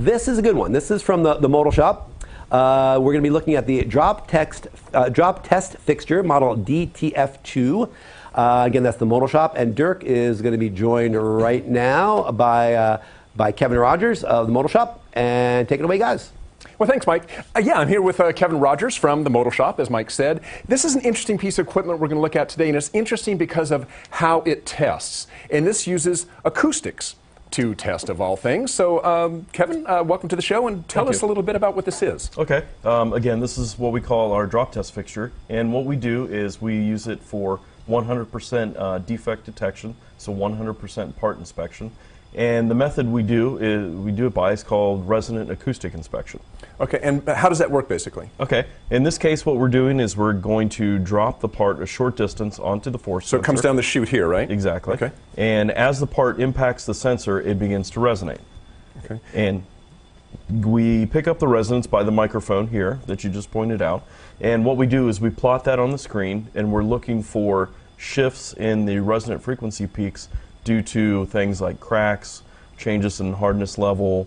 this is a good one. This is from the modal shop. We're going to be looking at the drop test fixture model DTF2. Again, that's the modal shop, and Dirk is going to be joined right now by Kevin Rogers of the modal shop. And take it away, guys. Well, thanks, Mike. Yeah, I'm here with Kevin Rogers from the Modal Shop, as Mike said. This is an interesting piece of equipment we're going to look at today, and it's interesting because of how it tests. And this uses acoustics to test, of all things. So, Kevin, welcome to the show, and tell us a little bit about what this is. Okay. Again, this is what we call our drop test fixture, and what we do is we use it for 100% defect detection, so 100% part inspection. And the method we do it by is called resonant acoustic inspection. Okay, and how does that work basically? Okay, in this case what we're doing is we're going to drop the part a short distance onto the force sensor. So it comes down the chute here, right? Exactly. Okay. And as the part impacts the sensor, it begins to resonate. Okay. And we pick up the resonance by the microphone here that you just pointed out. And what we do is we plot that on the screen, and we're looking for shifts in the resonant frequency peaks due to things like cracks, changes in hardness level,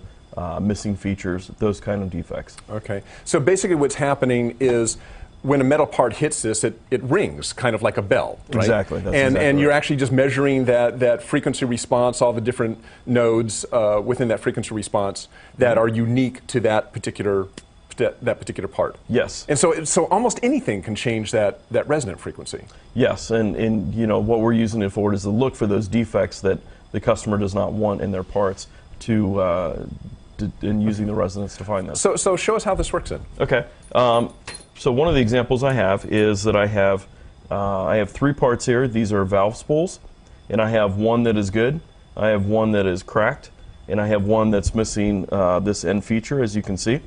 missing features, those kind of defects. Okay. So basically what's happening is when a metal part hits this, it rings, kind of like a bell, right? Exactly. That's and exactly you're right. actually just measuring that frequency response, all the different nodes within that frequency response that are unique to that particular part. Yes. And so almost anything can change that resonant frequency. Yes, and you know what we're using it for is to look for those defects that the customer does not want in their parts and using the resonance to find them. So show us how this works then. Okay. So one of the examples I have is that I have 3 parts here. These are valve spools, and I have one that is good, I have one that is cracked, and I have one that's missing this end feature, as you can see.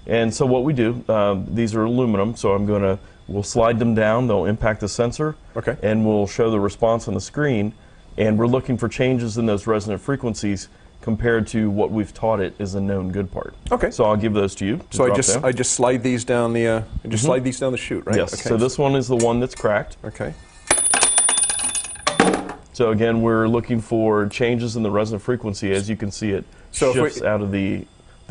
And so what we do, these are aluminum, so we'll slide them down, they'll impact the sensor, okay, and we'll show the response on the screen, and we're looking for changes in those resonant frequencies compared to what we've taught it is a known good part. Okay. So I'll give those to you. So I just slide these down the slide these down the chute, right? Yes. Okay. So this one is the one that's cracked. Okay. So again, we're looking for changes in the resonant frequency. As you can see, it shifts out of the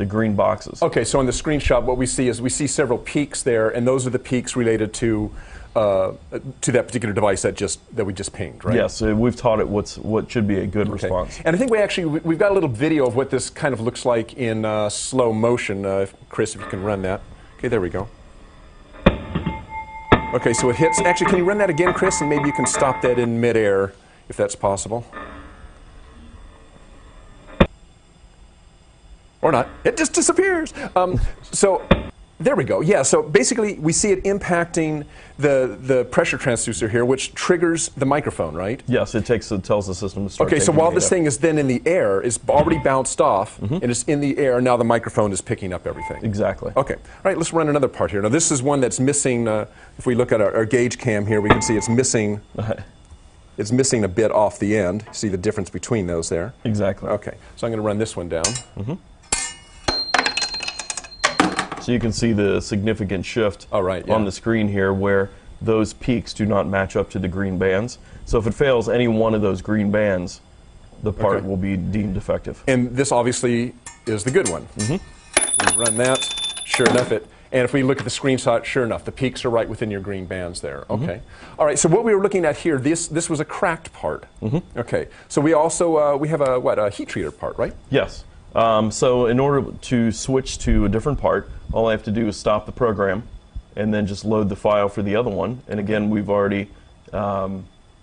green boxes. Okay, so in the screenshot, what we see is we see several peaks there, and those are the peaks related to that particular device that we just pinged, right? Yes, we've taught it what should be a good response. And I think we've got a little video of what this kind of looks like in slow motion. Chris, if you can run that. Okay, there we go. Okay, so it hits. Actually, can you run that again, Chris? And maybe you can stop that in midair, if that's possible. Or not. It just disappears. So there we go. Yeah, so basically we see it impacting the pressure transducer here, which triggers the microphone, right? Yes, it tells the system to start. Okay, so while this thing is then in the air, it's already bounced off, and it's in the air, now the microphone is picking up everything. Exactly. Okay. All right, let's run another part here. Now this is one that's missing, if we look at our gauge cam here, we can see it's missing. It's missing a bit off the end. See the difference between those there? Exactly. Okay, so I'm going to run this one down. So you can see the significant shift on the screen here where those peaks do not match up to the green bands. So if it fails any one of those green bands, the part will be deemed defective. And this obviously is the good one. We run that, sure enough and if we look at the screenshot, sure enough, the peaks are right within your green bands there. Okay. All right, so what we were looking at here, this was a cracked part. Okay, so we also, we have a heat treater part, right? Yes. So in order to switch to a different part, all I have to do is stop the program and then just load the file for the other one. And again, we've already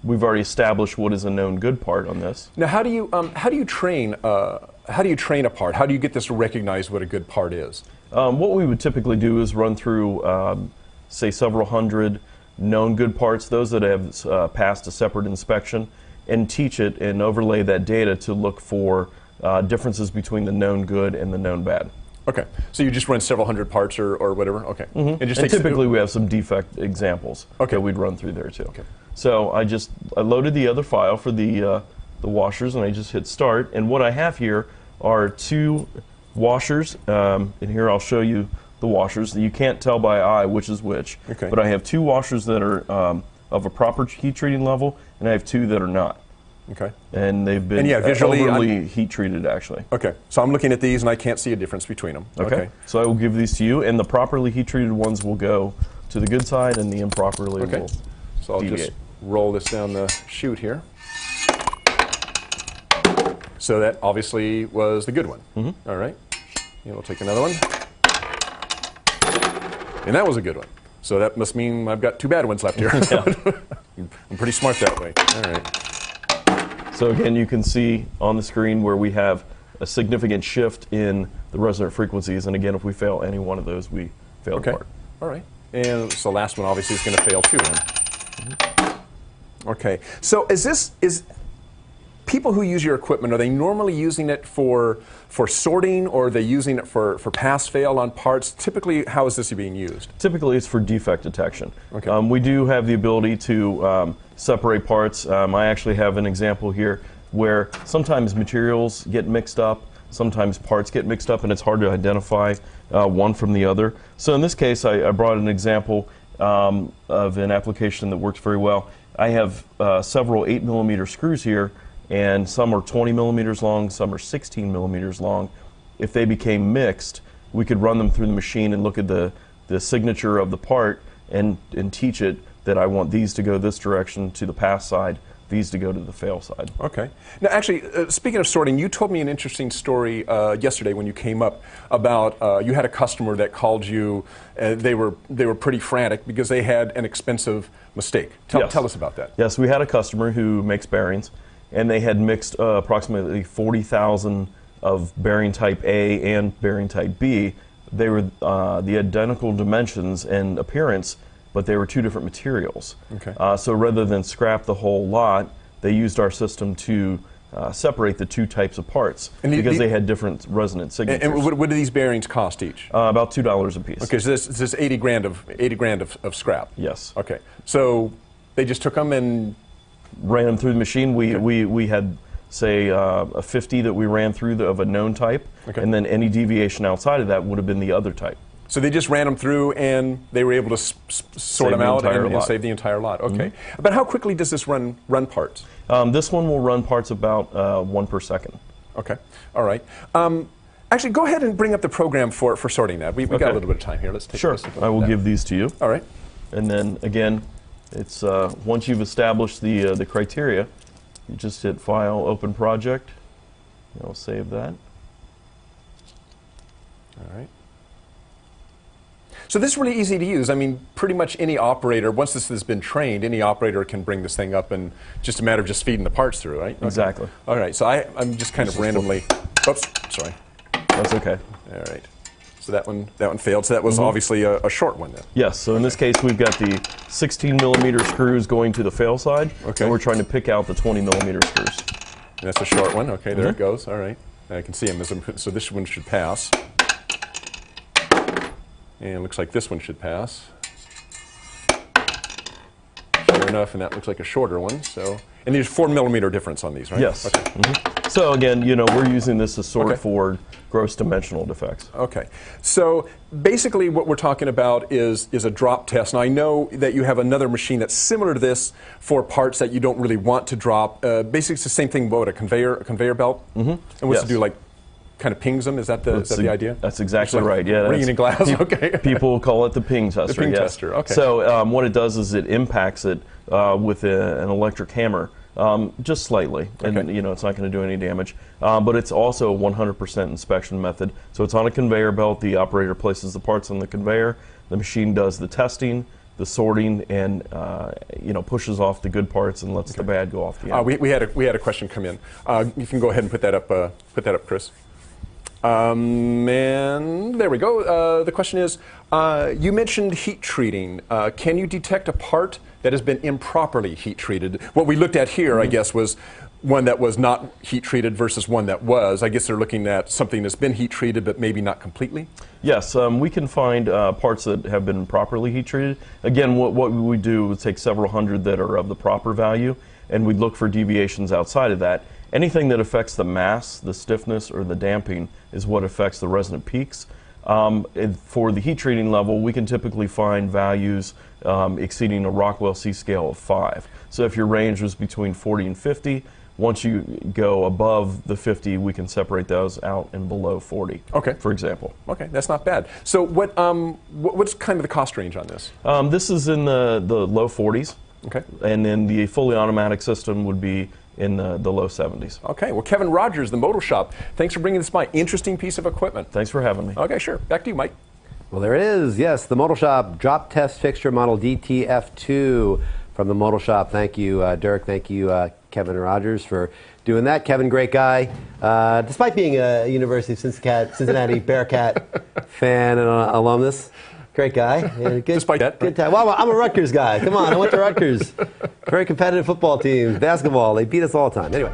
established what is a known good part on this. Now, how do you train a part? How do you get this to recognize what a good part is? What we would typically do is run through, say, several hundred known good parts, those that have passed a separate inspection, and teach it and overlay that data to look for differences between the known good and the known bad. Okay, so you just run several hundred parts or whatever. Okay, and typically we have some defect examples that we'd run through there too. Okay. So I loaded the other file for the washers, and I just hit start. And what I have here are 2 washers, and here I'll show you the washers. You can't tell by eye which is which, but I have 2 washers that are of a proper heat treating level, and I have 2 that are not. Okay. And they've been And yeah, visually, overly heat treated, actually. Okay. So I'm looking at these, and I can't see a difference between them. Okay. So I will give these to you, and the properly heat treated ones will go to the good side, and the improperly will So I'll deviate. just roll this down the chute here. So that obviously was the good one. All right. And we'll take another one. And that was a good one. So that must mean I've got 2 bad ones left here. I'm pretty smart that way. All right. So again, you can see on the screen where we have a significant shift in the resonant frequencies, and again, if we fail any one of those, we fail the part. All right. And so the last one obviously is going to fail too then. Okay. So is people who use your equipment, are they normally using it for sorting, or are they using it for pass-fail on parts? Typically, how is this being used? Typically, it's for defect detection. Okay. We do have the ability to separate parts. I actually have an example here where sometimes materials get mixed up, sometimes parts get mixed up, and it's hard to identify one from the other. So in this case, I brought an example of an application that works very well. I have several 8mm screws here, and some are 20 millimeters long, some are 16 millimeters long. If they became mixed, we could run them through the machine and look at the signature of the part and teach it that I want these to go this direction to the pass side, these to go to the fail side. Okay. Now, actually, speaking of sorting, you told me an interesting story yesterday when you came up about you had a customer that called you. They were pretty frantic because they had an expensive mistake. Tell us about that. Yes, we had a customer who makes bearings, and they had mixed approximately 40,000 of bearing type A and bearing type B. They were the identical dimensions and appearance, but they were 2 different materials. Okay. So rather than scrap the whole lot, they used our system to separate the 2 types of parts because they had different resonant signatures. And what do these bearings cost each? About $2 a piece. Okay, so this is 80 grand of scrap. Yes. Okay, so they just took them and ran them through the machine. We had, say, a 50 that we ran through of a known type, and then any deviation outside of that would have been the other type. So they just ran them through, and they were able to sort them out and save the entire lot. Okay. But how quickly does this run parts? This one will run parts about 1 per second. Okay. All right. Actually, go ahead and bring up the program for sorting that. We got a little bit of time here. Let's take a look at I will give these to you. All right. And then again, it's once you've established the criteria, you just hit File, Open Project. I'll save that. All right. So this is really easy to use. I mean, pretty much any operator, once this has been trained, any operator can bring this thing up, and just a matter of just feeding the parts through, right? Okay. Exactly. All right. So I'm just kind of randomly. Oops. Sorry. That's okay. All right. So that one failed. So that was obviously a short one then. Yes. So in this case, we've got the 16 millimeter screws going to the fail side, and we're trying to pick out the 20 millimeter screws. And that's a short one. Okay, there it goes. All right. I can see them. So this one should pass. And it looks like this one should pass. Sure enough, and that looks like a shorter one. So, and there's 4 millimeter difference on these, right? Yes. Okay. So again, we're using this to sort for gross dimensional defects. Okay. So basically what we're talking about is a drop test. Now I know that you have another machine that's similar to this for parts that you don't really want to drop. Basically it's the same thing about a conveyor belt. And what's to do, like, kind of pings them? Is that the idea? That's exactly right. Yeah. Ringing in glass. Okay. People call it the ping tester. The ping tester. Okay. So what it does is it impacts it with an electric hammer, just slightly, and it's not going to do any damage. But it's also a 100% inspection method. So it's on a conveyor belt. The operator places the parts on the conveyor. The machine does the testing, the sorting, and pushes off the good parts and lets the bad go off the end. We had a question come in. You can go ahead and put that up, Chris. And there we go. The question is, you mentioned heat treating. Can you detect a part that has been improperly heat treated? What we looked at here, I guess, was one that was not heat treated versus one that was. I guess they're looking at something that's been heat treated but maybe not completely? Yes, we can find parts that have been properly heat treated. Again, what we do is take several hundred that are of the proper value, and we look for deviations outside of that. Anything that affects the mass, the stiffness, or the damping is what affects the resonant peaks. For the heat treating level, we can typically find values exceeding a Rockwell C scale of 5. So if your range was between 40 and 50, Once you go above the 50, we can separate those out and below 40. Okay. For example. Okay, that's not bad. So what's kind of the cost range on this? This is in the low 40s. Okay. And then the fully automatic system would be in the low 70s. Okay. Well, Kevin Rogers, the Modal Shop, thanks for bringing this by. Interesting piece of equipment. Thanks for having me. Okay, sure. Back to you, Mike. Well, there it is. Yes, the Modal Shop drop test fixture model DTF2 from the Modal Shop. Thank you, Dirk. Thank you, Kevin Rogers, for doing that. Kevin, great guy. Despite being a University of Cincinnati Bearcat fan and alumnus, great guy. Good, Despite that. Good time. Well, I'm a Rutgers guy. Come on, I went to Rutgers. Very competitive football team. Basketball, they beat us all the time. Anyway.